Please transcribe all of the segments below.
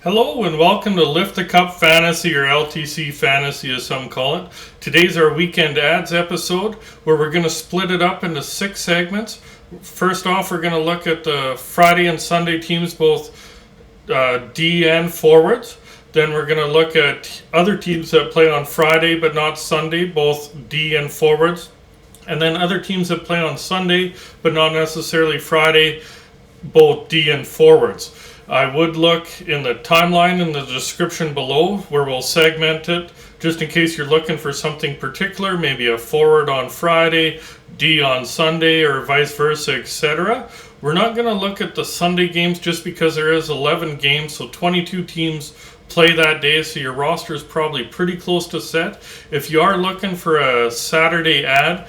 Hello and welcome to Lift the Cup Fantasy, or LTC Fantasy as some call it. Today's our weekend ads episode where we're going to split it up into 6 segments. First off, we're going to look at the Friday and Sunday teams, both D and forwards. Then we're going to look at other teams that play on Friday but not Sunday, both D and forwards. And then other teams that play on Sunday but not necessarily Friday, both D and forwards. I would look in the timeline in the description below where we'll segment it just in case you're looking for something particular, maybe a forward on Friday, D on Sunday, or vice versa, etc. We're not going to look at the Sunday games just because there is 11 games, so 22 teams play that day, so your roster is probably pretty close to set. If you are looking for a Saturday ad,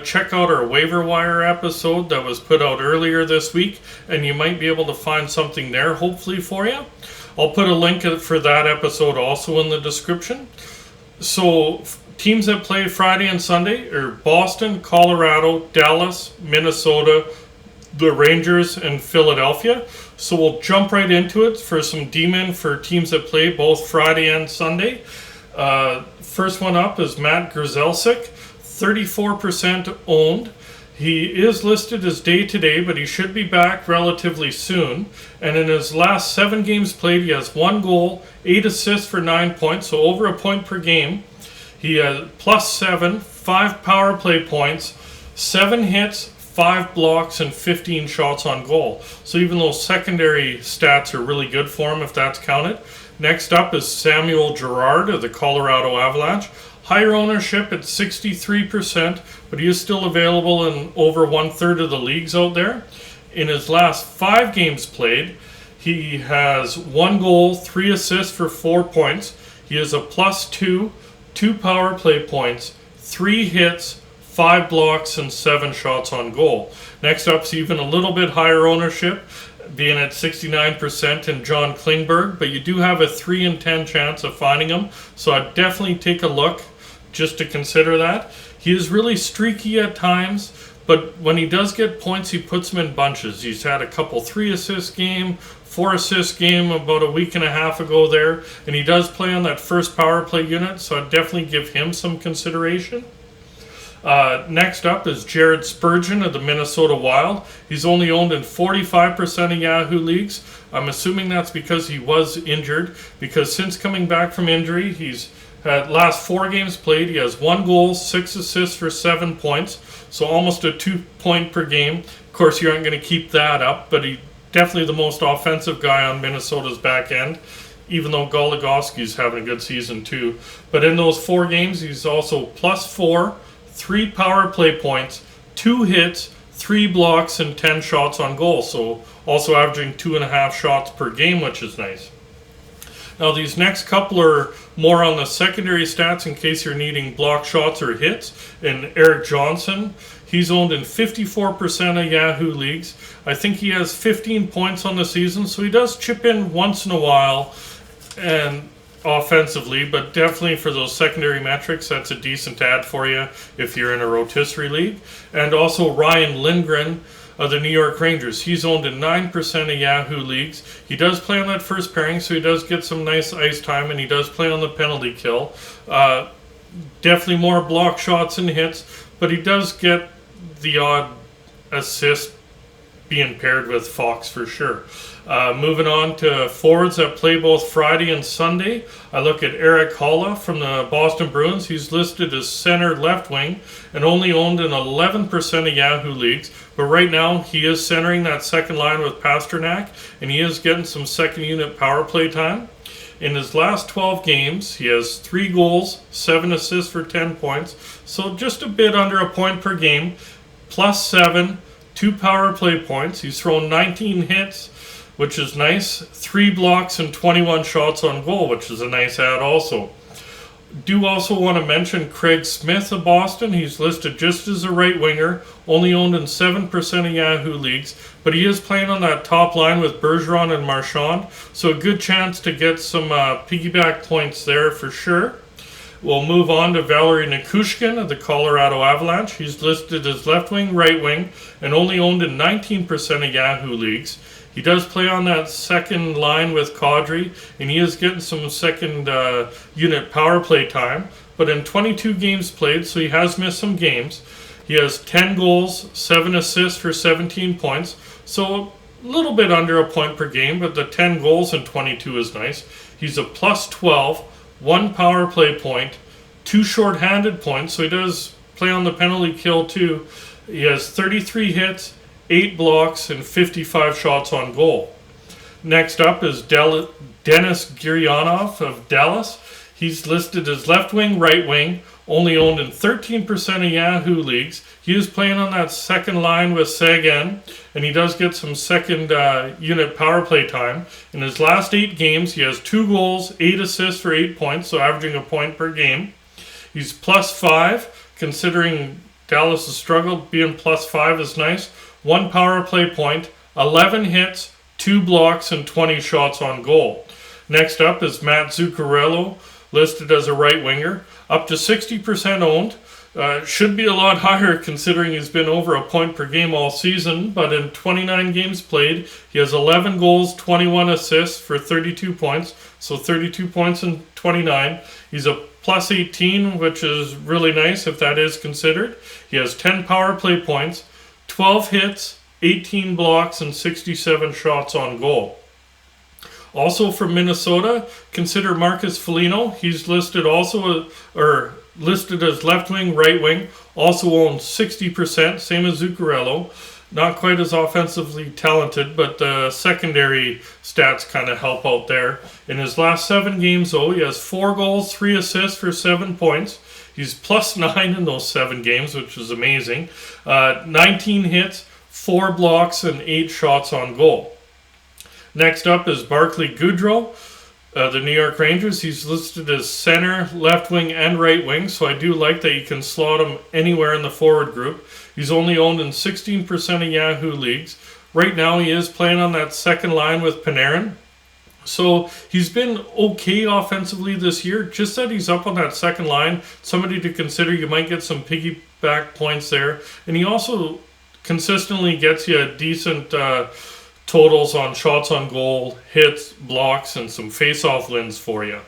check out our waiver wire episode that was put out earlier this week, and you might be able to find something there hopefully for you. I'll put a link for that episode also in the description. So teams that play Friday and Sunday are Boston, Colorado, Dallas, Minnesota, the Rangers, and Philadelphia. So we'll jump right into it for some D-men for teams that play both Friday and Sunday. First one up is Matt Grzelcyk, 34% owned. He is listed as day-to-day, but he should be back relatively soon. And in his last 7 games played, he has 1 goal, 8 assists for 9 points, so over a point per game. He has +7, 5 power play points, 7 hits, 5 blocks, and 15 shots on goal. So even those secondary stats are really good for him if that's counted. Next up is Samuel Girard of the Colorado Avalanche. Higher ownership at 63%, but he is still available in over 1/3 of the leagues out there. In his last 5 games played, he has 1 goal, 3 assists for 4 points. He has a +2, 2 power play points, 3 hits, 5 blocks, and 7 shots on goal. Next up's even a little bit higher ownership, being at 69% in John Klingberg, but you do have a 3 in 10 chance of finding him, so I'd definitely take a look just to consider that. He is really streaky at times, but when he does get points, he puts them in bunches. He's had a couple 3-assist game, 4-assist game about a week and a half ago there, and he does play on that first power play unit, so I'd definitely give him some consideration. Next up is Jared Spurgeon of the Minnesota Wild. He's only owned in 45% of Yahoo leagues. I'm assuming that's because he was injured, because since coming back from injury, he's had last 4 games played, he has 1 goal, 6 assists for 7 points, so almost a 2 point per game. Of course, you aren't going to keep that up, but he's definitely the most offensive guy on Minnesota's back end, even though Goligoski's having a good season too. But in those 4 games, he's also +4, 3 power play points, 2 hits, 3 blocks, and 10 shots on goal. So also averaging 2.5 shots per game, which is nice. Now these next couple are more on the secondary stats in case you're needing block shots or hits. And Eric Johnson, he's owned in 54% of Yahoo leagues. I think he has 15 points on the season, so he does chip in once in a while and offensively, but definitely for those secondary metrics, that's a decent ad for you if you're in a rotisserie league. And also Ryan Lindgren of the New York Rangers. He's owned in 9% of Yahoo leagues. He does play on that first pairing, so he does get some nice ice time, and he does play on the penalty kill. Definitely more block shots and hits, but he does get the odd assist being paired with Fox for sure. Moving on to forwards that play both Friday and Sunday, I look at Eric Holla from the Boston Bruins. He's listed as center left wing and only owned in 11% of Yahoo leagues. But right now, he is centering that second line with Pasternak, and he is getting some second unit power play time. In his last 12 games, he has 3 goals, 7 assists for 10 points, so just a bit under a point per game, +7, 2 power play points. He's thrown 19 hits, which is nice, 3 blocks and 21 shots on goal, which is a nice ad also. Do also want to mention Craig Smith of Boston. He's listed just as a right winger, only owned in 7% of Yahoo leagues, but he is playing on that top line with Bergeron and Marchand, so a good chance to get some piggyback points there for sure. We'll move on to Valery Nikushkin of the Colorado Avalanche. He's listed as left wing, right wing, and only owned in 19% of Yahoo leagues. He does play on that second line with Kadri, and he is getting some second unit power play time. But in 22 games played, so he has missed some games. He has 10 goals, 7 assists for 17 points. So a little bit under a point per game, but the 10 goals in 22 is nice. He's a plus 12, 1 power play point, 2 shorthanded points, so he does play on the penalty kill too. He has 33 hits, 8 blocks, and 55 shots on goal. Next up is Denis Gurianov of Dallas. He's listed as left wing, right wing, only owned in 13% of Yahoo leagues. He is playing on that second line with Sagan, and he does get some second unit power play time. In his last 8 games, he has 2 goals, 8 assists for 8 points, so averaging a point per game. He's plus 5, considering Dallas has struggled. Being plus 5 is nice. 1 power play point, 11 hits, 2 blocks, and 20 shots on goal. Next up is Matt Zuccarello, listed as a right winger, up to 60% owned. Should be a lot higher considering he's been over a point per game all season, but in 29 games played, he has 11 goals, 21 assists for 32 points, so 32 points in 29. He's a plus 18, which is really nice if that is considered. He has 10 power play points, 12 hits, 18 blocks, and 67 shots on goal. Also from Minnesota, consider Marcus Foligno. He's listed listed as left wing, right wing. Also owns 60%, same as Zuccarello. Not quite as offensively talented, but the secondary stats kind of help out there. In his last 7 games, though, he has 4 goals, 3 assists for 7 points. He's plus 9 in those 7 games, which is amazing. 19 hits, 4 blocks, and 8 shots on goal. Next up is Barclay Goodrow, the New York Rangers. He's listed as center, left wing, and right wing, so I do like that you can slot him anywhere in the forward group. He's only owned in 16% of Yahoo leagues. Right now he is playing on that second line with Panarin. So he's been okay offensively this year, just that he's up on that second line. Somebody to consider. You might get some piggyback points there. And he also consistently gets you a decent totals on shots on goal, hits, blocks, and some face-off wins for you.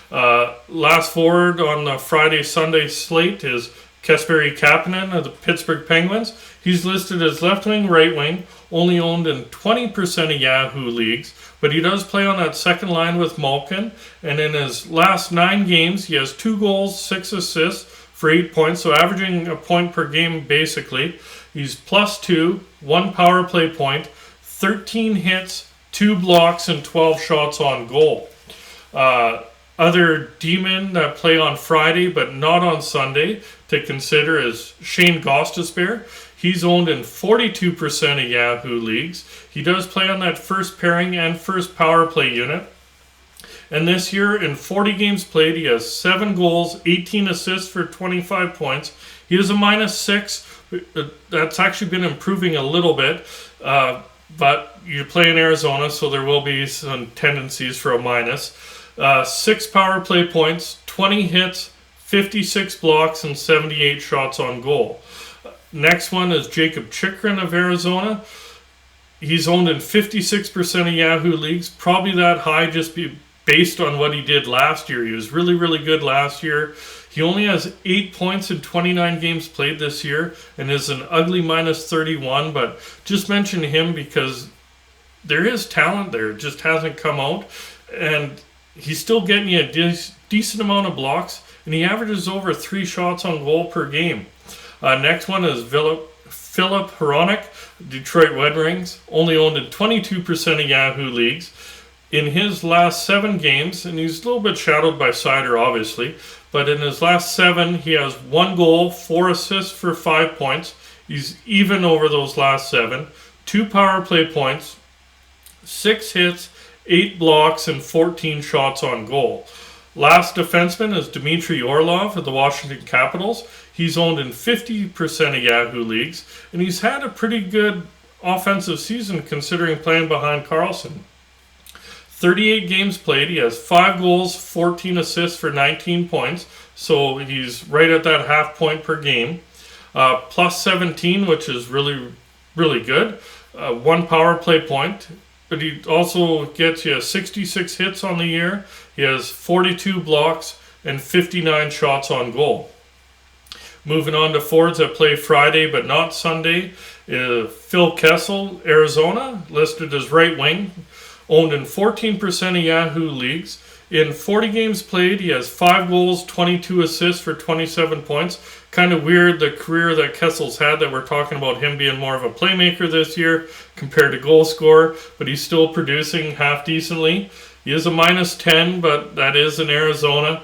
Last forward on the Friday-Sunday slate is Kasperi Kapanen of the Pittsburgh Penguins. He's listed as left wing, right wing, only owned in 20% of Yahoo leagues, but he does play on that second line with Malkin, and in his last 9 games, he has 2 goals, 6 assists for 8 points, so averaging a point per game basically. He's plus 2, 1 power play point, 13 hits, 2 blocks, and 12 shots on goal. Other demon that play on Friday but not on Sunday to consider is Shane Gostisbehere. He's owned in 42% of Yahoo leagues. He does play on that first pairing and first power play unit. And this year, in 40 games played, he has 7 goals, 18 assists for 25 points. He is a minus 6. That's actually been improving a little bit. But you play in Arizona, so there will be some tendencies for a minus. 6 power play points, 20 hits, 56 blocks, and 78 shots on goal. Next one is Jacob Chychrun of Arizona. He's owned in 56% of Yahoo leagues. Probably that high just based on what he did last year. He was really, really good last year. He only has 8 points in 29 games played this year and is an ugly minus 31, but just mention him because there is talent there. It just hasn't come out. And he's still getting you a decent amount of blocks, and he averages over 3 shots on goal per game. Next one is Philip Hronek, Detroit Red Wings, only owned in 22% of Yahoo leagues. In his last 7 games, and he's a little bit shadowed by Seider, obviously, but in his last 7, he has 1 goal, 4 assists for 5 points. He's even over those last 7. 2 power play points, 6 hits, 8 blocks, and 14 shots on goal. Last defenseman is Dmitry Orlov of the Washington Capitals. He's owned in 50% of Yahoo leagues, and he's had a pretty good offensive season considering playing behind Karlsson. 38 games played. He has 5 goals, 14 assists for 19 points, so he's right at that half point per game. Plus 17, which is really, really good. 1 power play point. but he also gets you 66 hits on the year. He has 42 blocks and 59 shots on goal. Moving on to forwards that play Friday but not Sunday, Phil Kessel, Arizona, listed as right wing, owned in 14% of Yahoo leagues. In 40 games played, he has 5 goals, 22 assists for 27 points. Kind of weird, the career that Kessel's had, that we're talking about him being more of a playmaker this year compared to goal scorer, but he's still producing half decently. He is a -10, but that is in Arizona.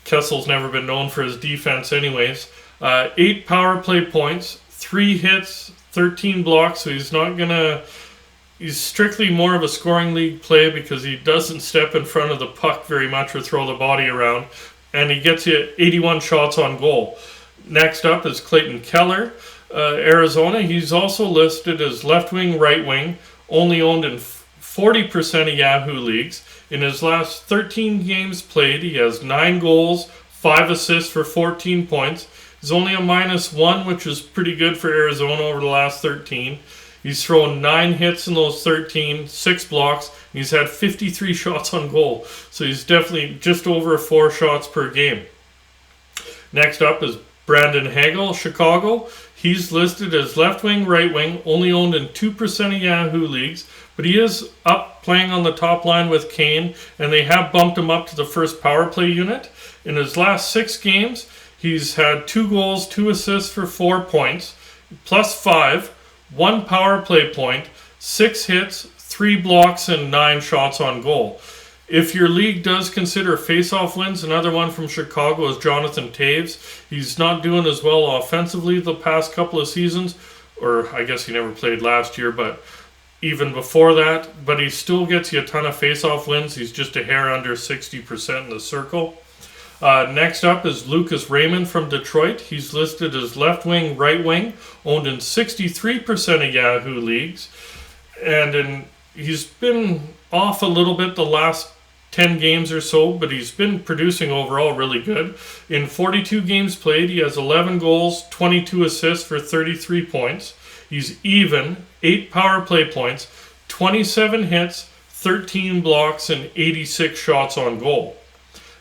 Kessel's never been known for his defense anyways. 8 power play points, 3 hits, 13 blocks, so he's strictly more of a scoring league play because he doesn't step in front of the puck very much or throw the body around. And he gets you 81 shots on goal. Next up is Clayton Keller, Arizona. He's also listed as left wing, right wing, only owned in 40% of Yahoo leagues. In his last 13 games played, he has 9 goals, 5 assists for 14 points. He's only a -1, which is pretty good for Arizona over the last 13. He's thrown 9 hits in those 13, 6 blocks, and he's had 53 shots on goal. So he's definitely just over 4 shots per game. Next up is Brandon Hagel, Chicago. He's listed as left wing, right wing, only owned in 2% of Yahoo leagues, but he is up playing on the top line with Kane, and they have bumped him up to the first power play unit. In his last 6 games, he's had 2 goals, 2 assists for 4 points, +5, 1 power play point, 6 hits, 3 blocks, and 9 shots on goal. If your league does consider face-off wins, another one from Chicago is Jonathan Taves. He's not doing as well offensively the past couple of seasons, or I guess he never played last year, but even before that. But he still gets you a ton of face-off wins. He's just a hair under 60% in the circle. Next up is Lucas Raymond from Detroit. He's listed as left wing, right wing, owned in 63% of Yahoo leagues. And he's been off a little bit the last 10 games or so, but he's been producing overall really good. In 42 games played, he has 11 goals, 22 assists for 33 points. He's even, 8 power play points, 27 hits, 13 blocks, and 86 shots on goal.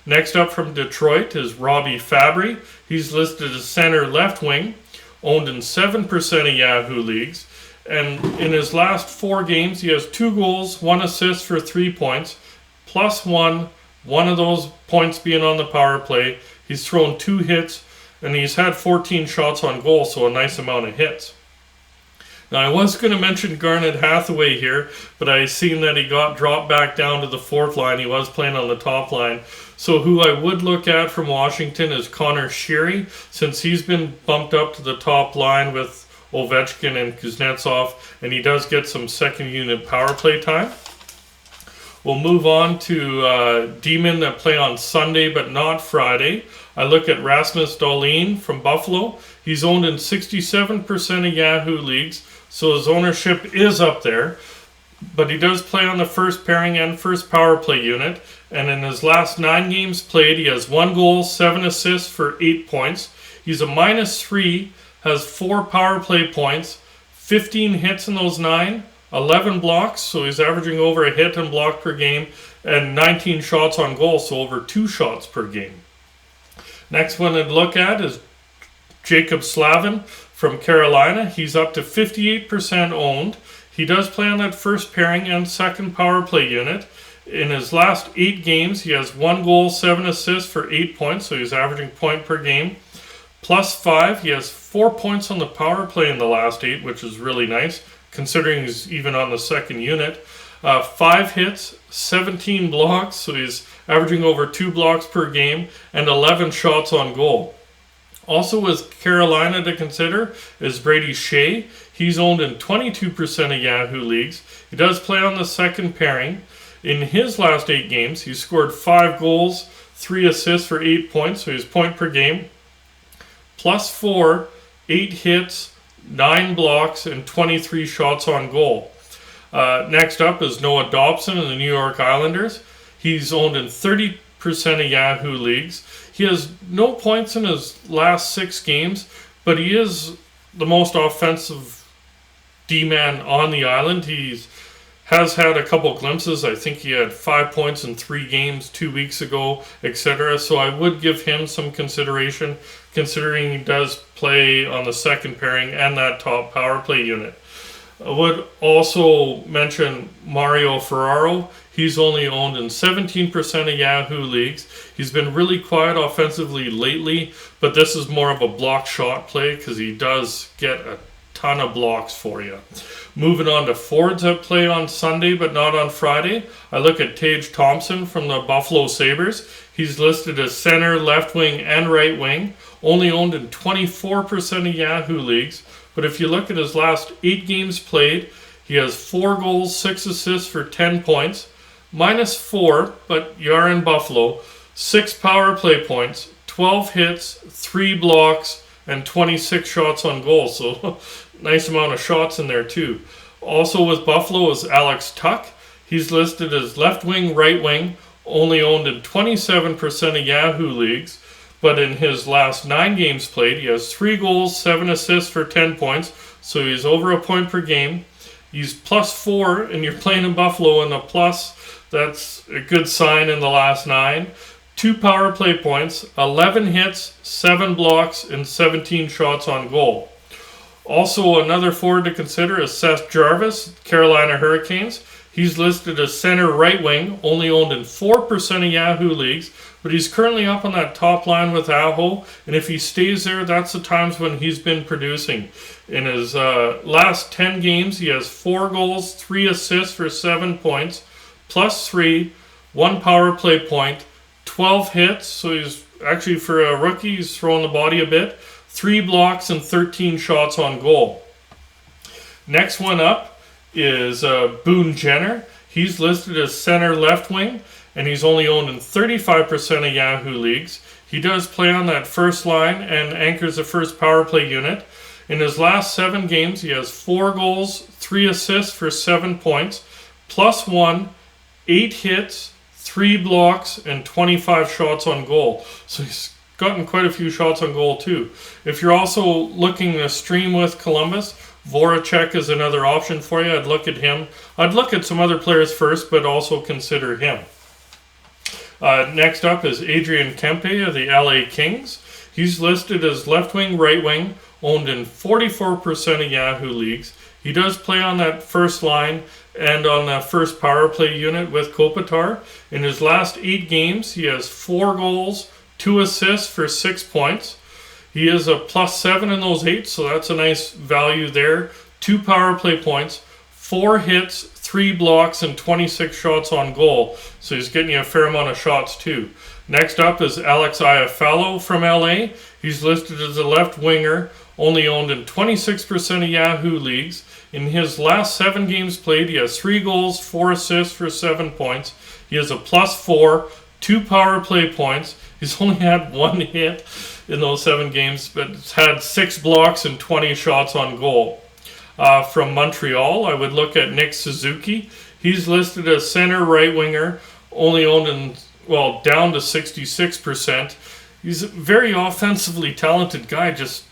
Next up from Detroit is Robbie Fabry. He's listed as center left wing, owned in 7% of Yahoo leagues. And in his last 4 games, he has 2 goals, 1 assist for 3 points, +1, one of those points being on the power play. He's thrown 2 hits, and he's had 14 shots on goal, so a nice amount of hits. Now, I was going to mention Garnet Hathaway here, but I seen that he got dropped back down to the 4th line. He was playing on the top line. So who I would look at from Washington is Connor Sheary, since he's been bumped up to the top line with Ovechkin and Kuznetsov, and he does get some second unit power play time. We'll move on to D-men that play on Sunday but not Friday. I look at Rasmus Dahlin from Buffalo. He's owned in 67% of Yahoo leagues, so his ownership is up there. But he does play on the first pairing and first power play unit. And in his last 9 games played, he has 1 goal, 7 assists for 8 points. He's a -3, has 4 power play points, 15 hits in those 9, 11 blocks, so he's averaging over a hit and block per game, and 19 shots on goal, so over 2 shots per game. Next one I'd look at is Jacob Slavin from Carolina. He's up to 58% owned. He does play on that first pairing and second power play unit. In his last 8 games, he has 1 goal, 7 assists for 8 points, so he's averaging point per game. +5, he has 4 points on the power play in the last 8, which is really nice, considering he's even on the second unit. 5 hits, 17 blocks, so he's averaging over 2 blocks per game, and 11 shots on goal. Also with Carolina to consider is Brady Shea. He's owned in 22% of Yahoo leagues. He does play on the second pairing. In his last 8 games, he's scored 5 goals, 3 assists for 8 points, so he's point per game. +4, 8 hits, 9 blocks, and 23 shots on goal. Next up is Noah Dobson of the New York Islanders. He's owned in 30% of Yahoo leagues. He has no points in his last 6 games, but he is the most offensive D-man on the island. He's has had a couple glimpses. I think he had 5 points in 3 games 2 weeks ago, etc. So I would give him some consideration, considering he does play on the second pairing and that top power play unit. I would also mention Mario Ferraro. He's only owned in 17% of Yahoo leagues. He's been really quiet offensively lately, but this is more of a block shot play because he does get a ton of blocks for you. Moving on to forwards that play on Sunday but not on Friday, I look at Tage Thompson from the Buffalo Sabres. He's listed as center, left wing, and right wing. Only owned in 24% of Yahoo leagues. But if you look at his last 8 games played, he has 4 goals, 6 assists for 10 points. -4, but you are in Buffalo. 6 power play points, 12 hits, 3 blocks, and 26 shots on goal. So nice amount of shots in there too. Also with Buffalo is Alex Tuck. He's listed as left wing, right wing, only owned in 27% of Yahoo leagues. But in his last 9 games played, he has 3 goals, 7 assists for 10 points. So he's over a point per game. He's +4, and you're playing in Buffalo in a plus. That's a good sign in the last 9. 2 power play points, 11 hits, 7 blocks, and 17 shots on goal. Also, another forward to consider is Seth Jarvis, Carolina Hurricanes. He's listed as center right wing, only owned in 4% of Yahoo leagues, but he's currently up on that top line with Aho, and if he stays there, that's the times when he's been producing. In his last 10 games, he has 4 goals, 3 assists for 7 points, +3, 1 power play point, 12 hits, so he's actually, for a rookie, he's throwing the body a bit, 3 blocks and 13 shots on goal. Next one up is Boone Jenner. He's listed as center left wing, and he's only owned in 35% of Yahoo leagues. He does play on that first line and anchors the first power play unit. In his last 7 games, he has 4 goals, 3 assists for 7 points, +1, 8 hits, 3 blocks, and 25 shots on goal. So he's gotten quite a few shots on goal too. If you're also looking to stream with Columbus, Voracek is another option for you. I'd look at him. I'd look at some other players first, but also consider him. Next up is Adrian Kempe of the LA Kings. He's listed as left wing, right wing, owned in 44% of Yahoo leagues. He does play on that first line and on the first power play unit with Kopitar. In his last 8 games, he has 4 goals, 2 assists for 6 points. He is a +7 in those 8, so that's a nice value there. 2 power play points, 4 hits, 3 blocks, and 26 shots on goal. So he's getting you a fair amount of shots too. Next up is Alex Iafallo from LA. He's listed as a left winger, only owned in 26% of Yahoo leagues. In his last 7 games played, he has 3 goals, 4 assists for 7 points. He has a +4, 2 power play points. He's only had 1 hit in those 7 games, but it's had 6 blocks and 20 shots on goal. From Montreal, I would look at Nick Suzuki. He's listed as center right winger, only owned in, down to 66%. He's a very offensively talented guy, just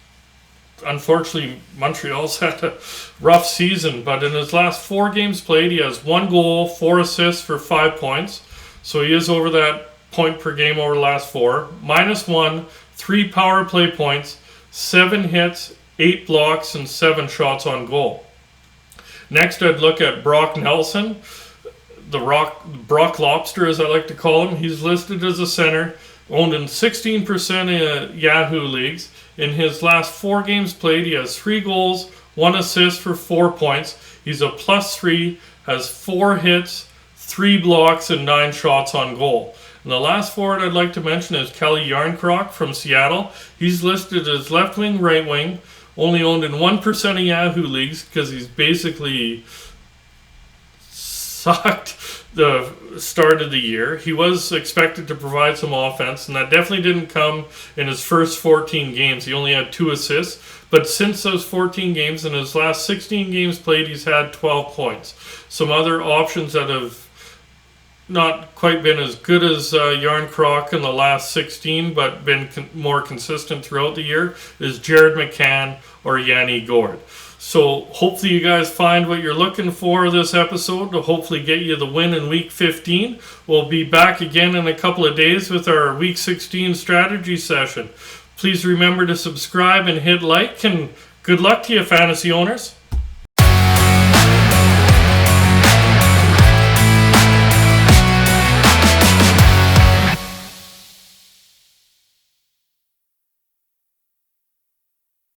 unfortunately Montreal's had a rough season, but in his last 4 games played, he has 1 goal, 4 assists for 5 points. So he is over that point per game over the last 4. -1, 3 power play points, 7 hits, 8 blocks, and 7 shots on goal. Next, I'd look at Brock Nelson, Brock Lobster, as I like to call him. He's listed as a center, owned in 16% of Yahoo leagues. In his last 4 games played, he has 3 goals, 1 assist for 4 points. He's a +3, has 4 hits, 3 blocks, and 9 shots on goal. And the last forward I'd like to mention is Kelly Yarncroc from Seattle. He's listed as left wing, right wing, only owned in 1% of Yahoo leagues because he's basically sucked the start of the year. He was expected to provide some offense, and that definitely didn't come in his first 14 games. He only had 2 assists, but since those 14 games, in his last 16 games played, he's had 12 points. Some other options that have not quite been as good as Yarncroc in the last 16, but been more consistent throughout the year, is Jared McCann or Yanni Gord. So hopefully you guys find what you're looking for this episode to hopefully get you the win in week 15. We'll be back again in a couple of days with our week 16 strategy session. Please remember to subscribe and hit like, and good luck to you, fantasy owners.